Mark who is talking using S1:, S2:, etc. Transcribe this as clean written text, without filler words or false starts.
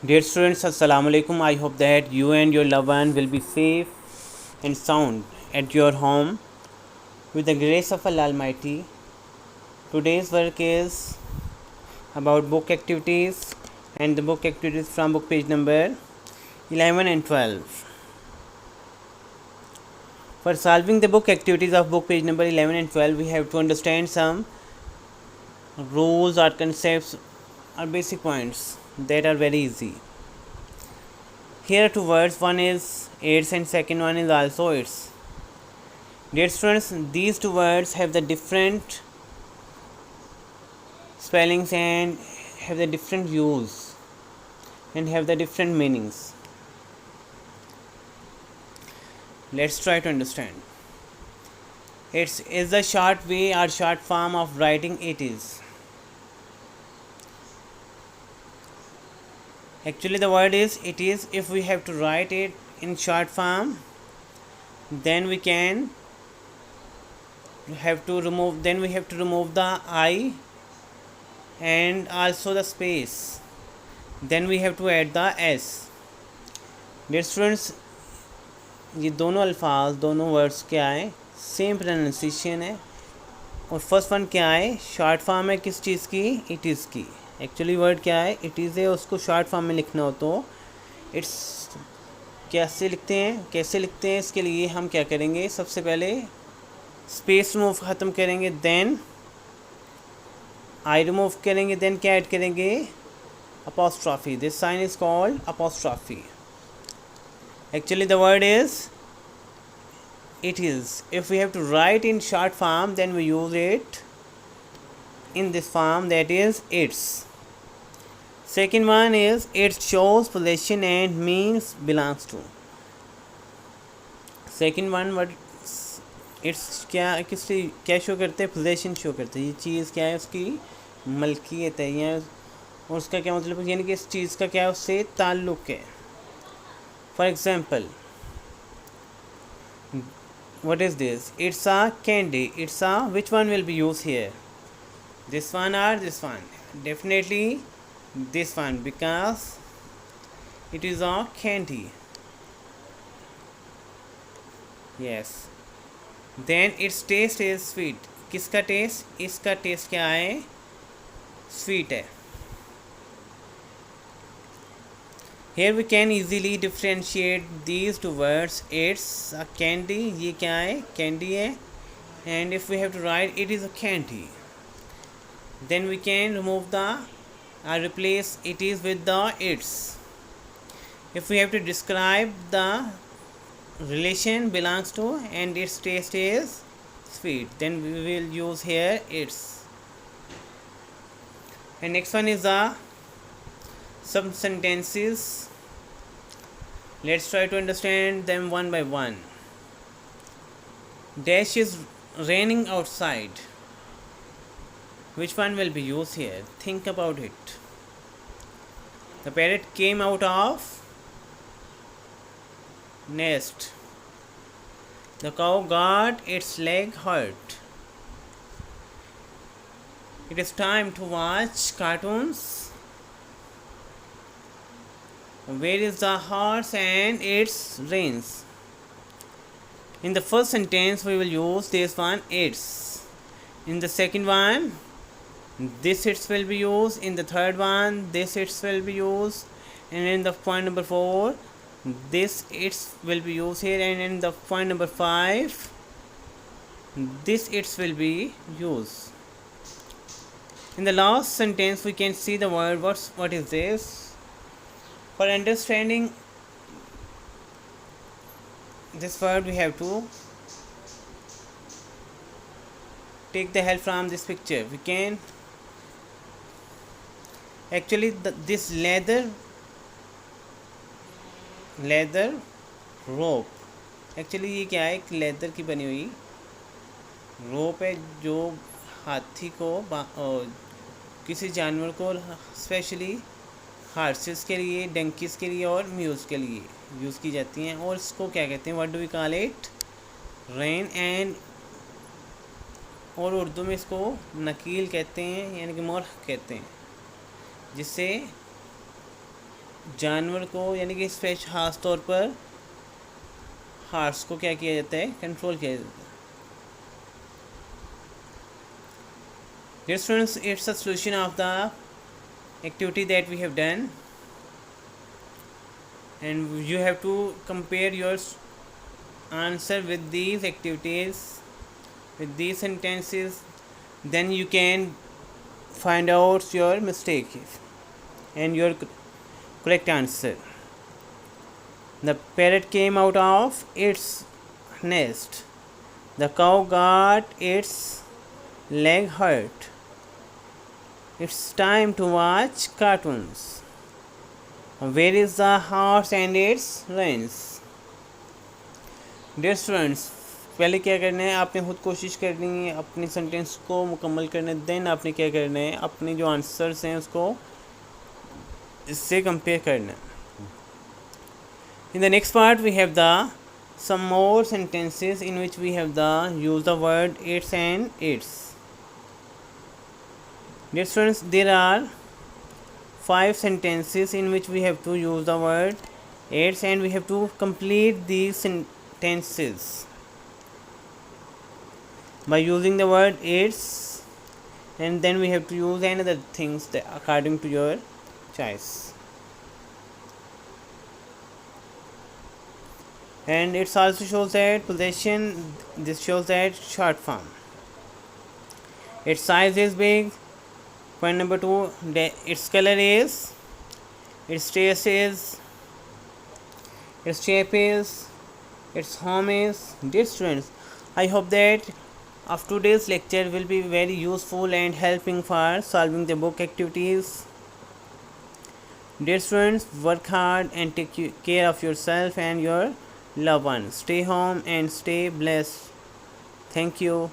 S1: Dear students, Assalamu alaikum. I hope that you and your loved one will be safe and sound at your home with the grace of Allah Almighty. Today's work is about book activities and the book activities from book page number 11 and 12. For solving the book activities of book page number 11 and 12, we have to understand some rules or concepts or basic points that are very easy. Here are two words, one is AIDS and second one is also AIDS. Dear students, these two words have the different spellings and have the different use and have the different meanings. Let's try to understand. It is the short way or short form of writing it is. Actually the word is it is. If we have to write it in short form, then we have to remove the I and also the space. Then we have to add the S. Dear students, ये दोनों अल्फाज दोनों words क्या है, same pronunciation है. और first one क्या है, शॉर्ट फॉर्म है किस चीज़ की, इट इज़ की. एक्चुअली वर्ड क्या है, इट इज़ है. उसको शॉर्ट फॉर्म में लिखना हो तो इट्स कैसे लिखते हैं. इसके लिए हम क्या करेंगे, सबसे पहले स्पेस रिमूव ख़त्म करेंगे, देन आई रिमूव करेंगे, देन क्या ऐड करेंगे, apostrophe. This sign is called apostrophe. Actually the word is it is. If we have to write in short form, then we use it in this form, that is its. Second one is it shows possession and means belongs to. Second one what it's क्या show करते हैं, possession show करते हैं. ये चीज़ क्या है, उसकी मलकियत है या और उसका क्या मतलब है, यानी कि इस चीज़ का क्या है, उससे ताल्लुक़ है. For example, what is this? It's a candy. It's a, which one will be used here? This one or this one? Definitely this one, because it is a candy. Yes. Then its taste is sweet. किसका test, इसका test क्या है, sweet है. Here we can easily differentiate these two words. It's a candy, ये क्या है, candy है. And if we have to write it is a candy, then we can remove the or replace it is with the its. If we have to describe the relation belongs to and its taste is sweet, then we will use here its. And next one is the some sentences. Let's try to understand them one by one. Dash is raining outside. Which one will be used here? Think about it. The parrot came out of nest. The cow got its leg hurt. It is time to watch cartoons. Where is the horse and its reins? In the first sentence we will use this one its. In the second one this its will be used. In the third one this its will be used. And in the point number 4 this its will be used here. And in the point number 5 this its will be used. In the last sentence we can see the word what is this. For understanding this word we have to take the help from this picture. We can actually this leather rope. Actually ये क्या है, एक leather की बनी हुई रोप है जो हाथी को किसी जानवर को स्पेशली हार्सेस के लिए, डंकीज के लिए और म्यूज़ के लिए यूज़ की जाती हैं. और इसको क्या कहते हैं, what do we call it, rain. And और उर्दू में इसको नकील कहते हैं, यानी कि मोर कहते हैं, जिससे जानवर को यानी कि स्पेश खास तौर पर हार्स को क्या किया जाता है, कंट्रोल किया जाता है. Dear students, it's a solution of the activity that we have done, and you have to compare your answer with these activities, with these sentences, then you can find out your mistake and your correct answer. The parrot came out of its nest. The cow got its leg hurt. It's time to watch cartoons. Where is the horse and its reins? Dear students, पहले क्या करना है, आपने खुद कोशिश करनी है अपनी सेंटेंस को मुकम्मल करने. देन आपने क्या करना है, अपने जो आंसर्स हैं उसको इससे कंपेयर करना है. In the next part we have the some more sentences in which we have the use the word its and its. Dear students, there are 5 sentences in which we have to use the word its, and we have to complete these sentences by using the word its, and then we have to use another things that according to your choice. And it also shows that possession, this shows that short form. Its size is big. Point number 2, its color is, its taste is, its shape is, its home is. Dear students, I hope that of today's lecture will be very useful and helping for solving the book activities. Dear students, work hard and take care of yourself and your loved ones. Stay home and stay blessed. Thank you.